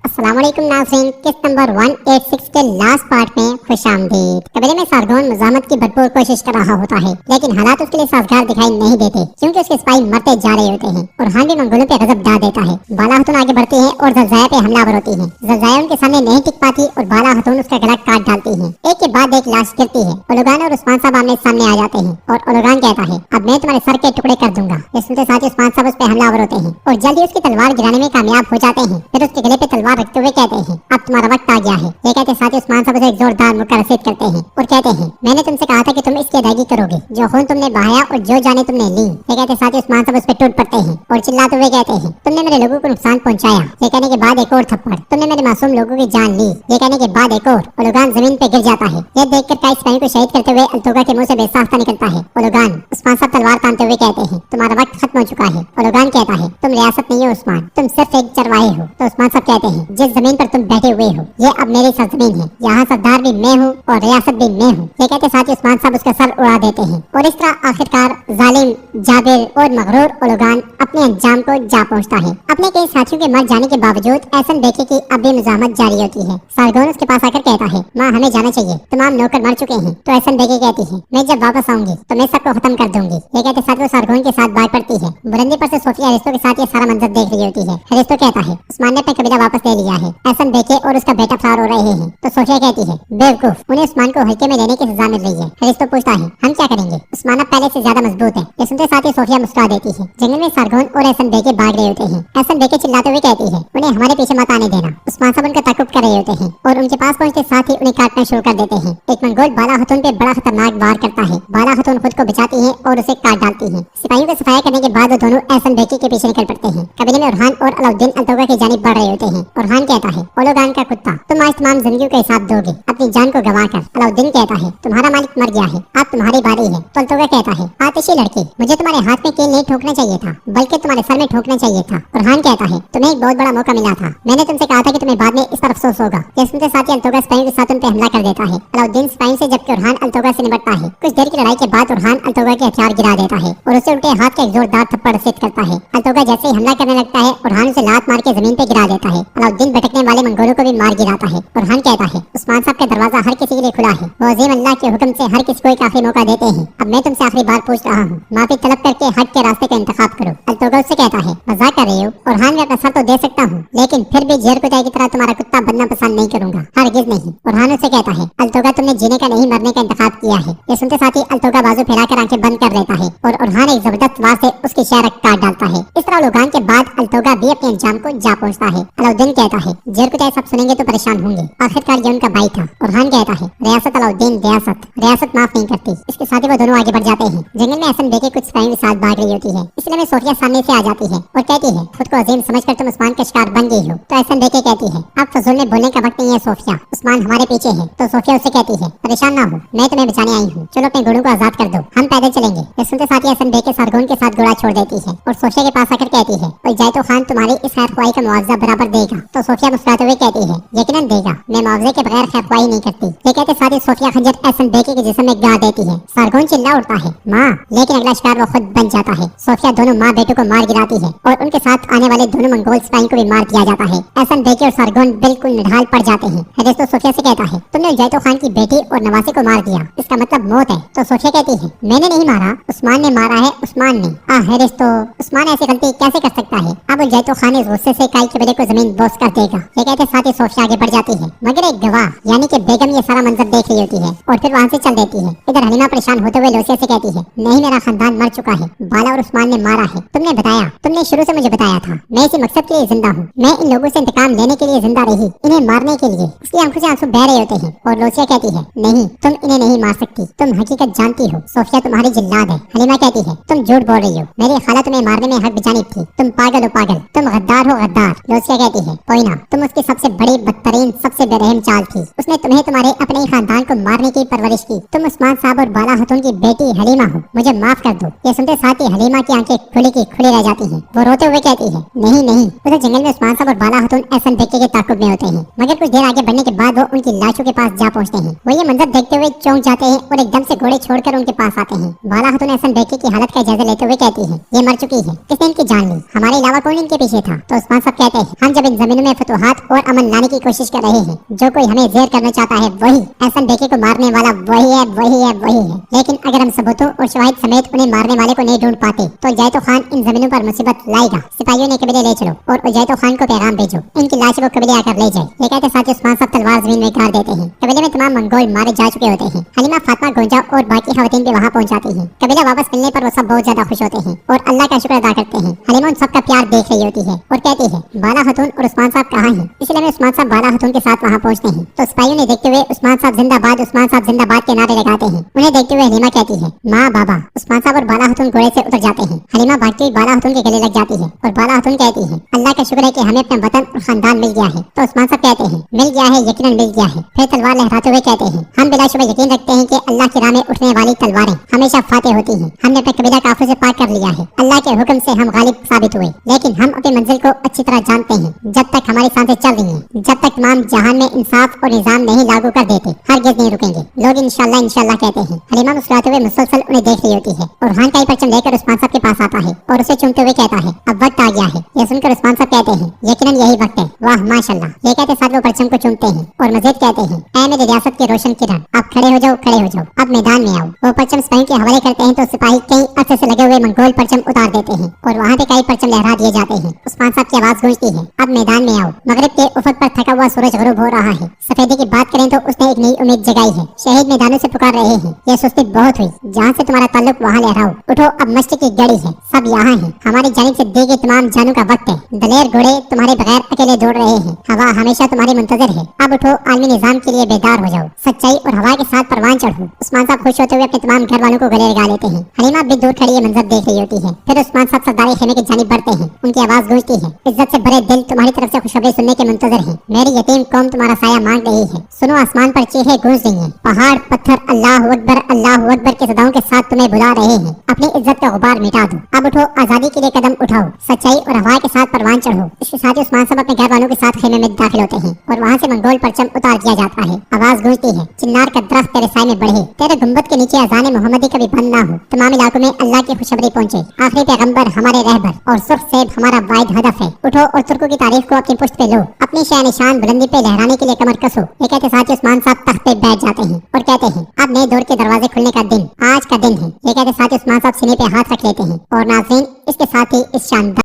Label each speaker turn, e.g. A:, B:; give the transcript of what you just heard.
A: अस्सलाम वालेकुम नाज़रीन, किस्त नंबर 186 के लास्ट पार्ट में खुशामदीद। कबीले में सारगोन मुजामत की भरपूर कोशिश कर रहा होता है, लेकिन हालात उसके लिए साजगार दिखाई नहीं देते क्योंकि उसके सिपाही मरते जा रहे होते हैं और हान भी मंगोलों पे गजब ढा देता है। बाला हतून आगे बढ़ती है और जलजाया पे हमलावर होती है। जलजाया उनके सामने नहीं टिक पाती और बाला हतून उसका गला काट डालती है। एक के बाद एक लाश गिरती है। ओलोगान और उस्मान साहब आमने सामने आ जाते हैं और ओलोगान कहता है, अब मैं तुम्हारे सर के टुकड़े कर दूंगा। ये सुनते साथ ही उस्मान साहब उस पे हमलावर होते हैं और जल्दी उसकी तलवार गिराने में कामयाब हो जाते हैं। फिर उसके गले पे तलवार रखते हुए कहते हैं, अब तुम्हारा वक्त आ गया है। ये कहते साथ ही उस्मान साहब उसे एक जोरदार मुक्का रसीद करते हैं और कहते हैं, मैंने तुमसे कहा था कि तुम इसकी अदायगी करोगे। जो खून तुमने बहाया और जो जाने तुमने ली। ये कहते साथ ही उस्मान साहब उस पर टूट पड़ते हैं और चिल्लाते हुए कहते हैं, तुमने मेरे लोगों को नुकसान पहुंचाया। ये कहने के बाद एक और थप्पड़, तुमने मेरे मासूम लोगों की जान ली। ये कहने के बाद एक और। ओलोगान जमीन पे गिर जाता है। ये देखकर कई सिपाहियों को शहीद करते हुए अल्तोगा के मुंह से बेसाख्ता निकलता है। ओलोगान उस्मान साहब तलवार तानते हुए कहते हैं, तुम्हारा वक्त खत्म हो चुका है। ओलोगान कहता है, तुम रियासत नहीं हो उस्मान, तुम सिर्फ एक चरवाहे हो। तो उस्मान साहब कहते हैं, जिस जमीन पर तुम बैठे हुए हो ये अब मेरी सरजमीन है। यहाँ सरदार भी मैं हूँ और रियासत भी मैं हूँ। ये कहते साथ ही उस्मान साहब उसका सर उड़ा देते हैं और इस तरह आखिरकार जालिम जाबिर और मगरूर ओलोगान अपने अंजाम को जा पहुँचता है। अपने कई साथियों के मर जाने के बावजूद एहसन बेके की अब भी मुजामत जारी होती है। सारगोन उसके पास आकर कहता है, माँ हमें जाना चाहिए, तमाम नौकर मर चुके हैं। तो एहसन बेके कहती है, मैं जब वापस आऊंगी तो मैं सबको खत्म कर दूंगी। ये कहते साथ वो सारगोन के साथ भाग पड़ती है। बुलंदी पर से सोफिया हरिस्तो के साथ ये सारा मंजर देख रही होती है। हरिस्तो कहता है, उस्मान ने अपना कबीला वापस ले लिया है। एहसन बेके और उसका बेटा फरार हो रहे हैं। तो सोफिया कहती है, बेवकूफ, उन्हें उस्मान को हल्के में लेने की सजा मिल रही है। हरिस्तो पूछता है, हम क्या करेंगे? उस्मान अब पहले से ज्यादा मजबूत है। ये सुनते साथ ही सोफिया मुस्कुरा देती है। जंगल में सारगोन और एहसन बेके भाग रहे होते हैं। एहसन बेके चिल्लाते हुए कहती है, उन्हें हमारे पीछे मत आने देना। उस्मान साहब उनका ताकुब कर रहे होते हैं और उनके पास पहुंचते साथ ही उन्हें काटना शुरू कर देते हैं। एक मंगोल बाला हतून पे बड़ा खतरनाक वार करता है। बाला हतून खुद को बचाती है और उसे काट डालती है। सिपाहियों को सफाया करने के बाद वो दोनों एहसन बेके के पीछे निकल पड़ते हैं। कबीले में उरहान और अलाउद्दीन अल्तोगा की जानिब बढ़ रहे होते हैं। उरहान कहता है, ओलोगान का कुत्ता, तुम आज तमाम जिंदगियों का हिसाब दोगे अपनी जान को गवा कर। अलाउद्दीन कहता है, तुम्हारा मालिक मर गया है, अब तुम्हारी बारी है। तो अल्तोगा कहता है, आतिशी लड़के, मुझे तुम्हारे हाथ में कील नहीं ठोकना चाहिए था, बल्कि तुम्हारे सर में ठोकना चाहिए था। उरहान कहता है, तुम्हें एक बहुत बड़ा मौका मिला था, मैंने तुमसे कहा था कि तुम्हें बाद में इस पर अफसोस होगा। ये सुनते साथ ही अल्तोगा सिपाहियों के साथ उन पे हमला कर देता है। अलाउद्दीन सिपाहियों से जबकि उरहान अल्तोगा से निपटता है। कुछ देर की लड़ाई के बाद उरहान अल्तोगा के हथियार गिरा देता है और उसे उल्टे हाथ का एक जोरदार थप्पड़ रसीद करता है। अल्तोगा जैसे ही हमला करने लगता है, उरहान उसे लात मार के जमीन पे गिरा देता है। अलाउद्दीन भटकने वाले मंगोलों को भी मार गिराता है। उरहान कहता है, उस्मान साहब का दरवाजा हर किसी के लिए खुला है, वो अजीम अल्लाह के हुक्म से हर किसी को एक आखिरी मौका देते हैं। अब मैं तुमसे आखिरी बार पूछ रहा हूँ, माफी तलब करके हक के रास्ते का इंतखाब करो। अल्तोगा उससे कहता है, मजाक कर रहे हो? उरहान, मैं अपना सर तो दे सकता हूँ, लेकिन फिर भी जेर कुत्ते की तरह तुम्हारा कुत्ता बनना पसंद नहीं करूंगा, हरगिज नहीं। उरहान उससे कहता है, अल्तोगा तुमने जीने का नहीं मरने का इंतखाब किया है। ये सुनते साथ ही अल्तोगा बाजू फैलाकर आंखें बंद कर देता है और उरहान एक जबरदस्त वार से उसकी शारक काट डालता है। इस तरह ओलोगान के बाद अल्तोगा भी अपने अंजाम को जा पहुंचता है। अलाउद्दीन कहता है, जेर कुत्ते सब सुनेंगे तो परेशान होंगे। आखिरकार ये उनका भाई था। उरहान कहता है, रियासत अलाउद्दीन, रियासत माफ नहीं करती। इसके साथ ही वो दोनों आगे बढ़ जाते हैं। जंगल में एहसन बेके कुछ सिपाहियों के साथ भाग रही होती है। इसलिए में सोफिया सामने से आ जाती है और कहती है, खुद को अजीम समझकर तुम उस्मान का शिकार बन गई हो। तो एहसन बेके कहती है, अब फजूल में बोलने का वक्त नहीं है सोफिया, उस्मान हमारे पीछे है। तो सोफिया उससे कहती है, परेशान ना हो, मैं तुम्हें बचाने आई हूँ, चलो अपने घोड़ों को आजाद कर दो, हम पैदल चलेंगे। ये सुनते साथ ही एहसन बेके सारगोन के साथ घोड़ा छोड़ देती है और सोफिया के पास आकर कहती है, और जाए तो खान तुम्हारी इस खैर ख्वाही का मुआवजा बराबर देगा। तो सोफिया मुस्कुराते हुए कहती है, यकीनन देगा, मैं मुआवजे के बगैर खैर ख्वाही नहीं करती। ये कहते साथ ही सोफिया खंजर एहसन बेके के जिस्म में गिरा देती है। सारगोन चिल्ला उठता है, माँ, लेकिन अगला शिकार वो खुद बन जाता है। सोफिया दोनों माँ बेटों को मार गिराती है और उनके साथ आने वाले दोनों मंगोल सिपाहियों को भी मार दिया जाता है। एहसन बेके और सारगोन बिल्कुल निढाल पड़ जाते हैं। हरिस्तो सोफिया से कहता है, तुमने जैतो खान की बेटी और नवासे को मार दिया, इसका मतलब मौत है। तो सोफिया कहती है, मैंने नहीं मारा, उस्मान ने मारा है, उस्मान ने। हरिस्तो, उस्मान ऐसी गलती कैसे कर सकता है? अब जैतो खान इस गुस्से से काई कबीले को जमीन बोस कर देगा। ये कहते साथ ही सोफिया आगे बढ़ जाती है, मगर एक गवाह यानी कि बेगम ये सारा मंजर देख रही होती है और फिर वहाँ से चल देती है। इधर हलीमा परेशान होते हुए लोसिया से कहती है, नहीं, मेरा खानदान मर चुका है, बाला और उस्मान ने मारा है। तुमने बताया, तुमने शुरू से मुझे बताया था, मैं इसी मकसद के लिए जिंदा हूँ, मैं इन लोगों से इंतकाम लेने के लिए जिंदा रही, इन्हें मारने के लिए। इसलिए आंखों से आंसू बह रहे होते हैं और लोसिया कहती है, नहीं, तुम इन्हें नहीं मार सकती, तुम हकीकत जानती हो, सोफिया तुम्हारी जिल्लाद है। हलीमा कहती है, तुम झूठ बोल रही हो, मेरी खाला तुम्हें मारने में हक बजानिब थी, तुम पागल हो पागल, तुम गद्दार हो गद्दार। लोसिया कहती है, कोई ना, तुम उसकी सबसे बड़ी बदतरीन सबसे बेरहम चाल थी, उसने तुम्हें तुम्हारे अपने ही खानदान को मारने की परवरिश की, तुम उस्मान साहब और बाला हतून की बेटी हलीमा हो, मुझे माफ कर दो। ये सुनते साथ ही हलीमा की आंखें खुली की खुली रह जाती हैं। वो रोते हुए कहती है, नहीं नहीं। उधर जंगल में उस्मान साहब और बाला हतून एहसन बेके के ताकुब में होते हैं, मगर कुछ देर आगे बढ़ने के बाद वो उनकी लाशों के पास जा पहुंचते हैं। वो ये मंजर देखते हुए चौंक जाते हैं और एकदम से घोड़े छोड़कर उनके पास आते हैं। बाला खातून एहसन बेकी की हालत का जायजा लेते हुए कहती है, ये मर चुकी है, किसने इनकी जान ली, हमारे अलावा कौन इनके पीछे था। तो उस्मान साहब कहते हैं, हम जब इन जमीनों में फतुहात और अमन लाने की कोशिश कर रहे हैं, जो कोई हमें जेर करना चाहता है वही एहसन बेकी को मारने वाला वही है, वही है, वही है। लेकिन अगर हम सबूतों और शवाहिद समेत उन्हें मारने वाले को नहीं ढूंढ पाते तो उजैतो खान इन जमीनों पर मुसीबत लाएगा। सिपाहियों ने कबीले ले चलो और उजैतो खान को पैगाम भेजो, इनकी लाश को कबीले आकर ले जाए। ये कहते साथ उस्मान साहब तलवार जमीन में गाड़ देते हैं। कबीले में तमाम मंगोल मारे जा चुके होते हैं। हलीमा, फातिमा, गोंजा और बाकी खवातीन भी वहाँ पहुँच जाती हैं। कबीला वापस मिलने पर वो सब बहुत ज्यादा खुश होते हैं और अल्लाह का शुक्र अदा करते हैं। हलीमा उन सबका प्यार देख रही होती है और कहती है, बाला खातून और उस्मान साहब कहाँ हैं। इसलिए में उस्मान साहब बाला खातून के साथ वहाँ पहुँचते हैं तो सिपाहियों ने देखते हुए उस्मान साहब जिंदाबाद, उस्मान साहब जिंदाबाद के नारे लगाते हैं। उन्हें देखते हुए हलीमा कहती है, माँ बाबा। उस्मान साहब और बाला खातून घोड़े से उतर जाते हैं। हलीमा भागती हुई बाला खातून के गले लग जाती है और बाला खातून कहती है, अल्लाह का शुक्र है कि हमें अपना वतन और खानदान मिल गया है। तो उस्मान साहब कहते हैं, मिल गया है, यकीनन मिल गया है। फिर तलवार लहराते हुए कहते हैं, हम बिलाशुबह यकीन रखते हैं कि अल्लाह की राह में उठने वाली तलवारें हमेशा फातेह होती हैं। हमने अपने कबीला काफिर से पार कर लिया है। अल्लाह के हुक्म से हम गालिब साबित हुए, लेकिन हम अपनी मंजिल को अच्छी तरह जानते हैं। जब तक हमारी सांसें चल रही हैं, जब तक तमाम जहान में इंसाफ और निजाम नहीं लागू कर देते, हरगिज़ नहीं रुकेंगे। लोग इंशाल्लाह इंशाल्लाह कहते हैं। हलीमा मुस्कुराते हुए मुसलसल उन्हें देख रही होती है और हान का परचम लेकर उस्मान साहब के पास आता है और उसे चूमते हुए कहता है, अब वक्त आ गया है। यह सुनकर उस्मान साहब कहते हैं, यकीनन यही वक्त है। वाह माशाल्लाह। ये कहते साथ वो परचम को चूमते हैं और मजीद कहते हैं, ऐ मेरी रियासत की रोशन किरण, आप खड़े हो जाओ, खड़े हो जाओ, अब मैदान में आओ। वो परचम सिपाही के हवाले करते हैं तो सिपाही कई अरसे से लगे हुए मंगोल परचम उतार देते हैं और वहाँ पे कई परचम लहरा दिए जाते हैं। उस्मान साहब की आवाज गूंजती है, अब मैदान में आओ। मगरिब के उफक पर थका हुआ सूरज गुरूब हो रहा है। सफेदी की बात करें तो उसने एक नई उम्मीद जगाई है। शहीद मैदानों से पुकार रहे हैं, ये सुस्ती बहुत हुई, जहाँ से तुम्हारा ताल्लुक वहाँ लहराओ। उठो, अब मस्जिद की गड़ी है, सब यहाँ है। हमारी जानिब से दी गई तमाम जानों का वक्त है। दलेर घोड़े तुम्हारे बगैर अकेले दौड़ रहे हैं। हवा हमेशा तुम्हारी मुंतजर है। अब उठो, आलमी निजाम के लिए बेदार हो जाओ। सच्चाई और हवा के साथ परवान चढ़ो। उस्मान साहब खुश होते हुए अपने तमाम घर वालों को गले लगा लेते हैं। हलीमा भी दूर खड़ी ये मंजर देख रही होती है। फिर उस्मान साहब सरदारी खेमे की जानिब बढ़ते हैं। उनकी आवाज गूंजती है, इज्जत से भरे दिल तुम्हारी तरफ से खुशखबरी सुनने के मुंतजर हैं। मेरी यतीम कौम तुम्हारा साया मांग रही है। सुनो, आसमान पर चीखे गूंज रही हैं। पहाड़ पत्थर अल्लाह अकबर के सदाओं के साथ तुम्हें बुला रहे हैं। अपनी इज्जत का गुबार मिटा दो। अब उठो, आजादी के लिए कदम उठाओ। सच्चाई और हवा के साथ परवान चढ़ो। इसके साथ ही उस्मान साहब अपने घर वालों के साथ खेमे में दाखिल होते हैं और वहाँ से मंगोल परचम उतार दिया जाता है। आवाज गूंजती है, चिन्नार का दरख्त तेरे साए में बढ़े, तेरे गुंबद के नीचे अजान मोहम्मदी कभी बंद ना हो। तमाम इलाकों में अल्लाह की खुशखबरी पहुंचे। आखिरी पैगंबर हमारे रहबर और सुर्ख सेब हमारा वाहिद हदफ है। उठो और तुर्कों की तारीफ को अपनी पुश्त पे लो। अपनी शान निशान बुलंदी पे लहराने के लिए कमर कसो। ये कहते साथ ही उस्मान साहब तख्त पे बैठ जाते हैं और कहते हैं, अब नए दौर के दरवाजे खुलने का दिन आज का दिन है। ये कहते साथ ही उस्मान साहब सीने पे हाथ रख लेते हैं और नाज़रीन, इसके साथ ही इस शानदार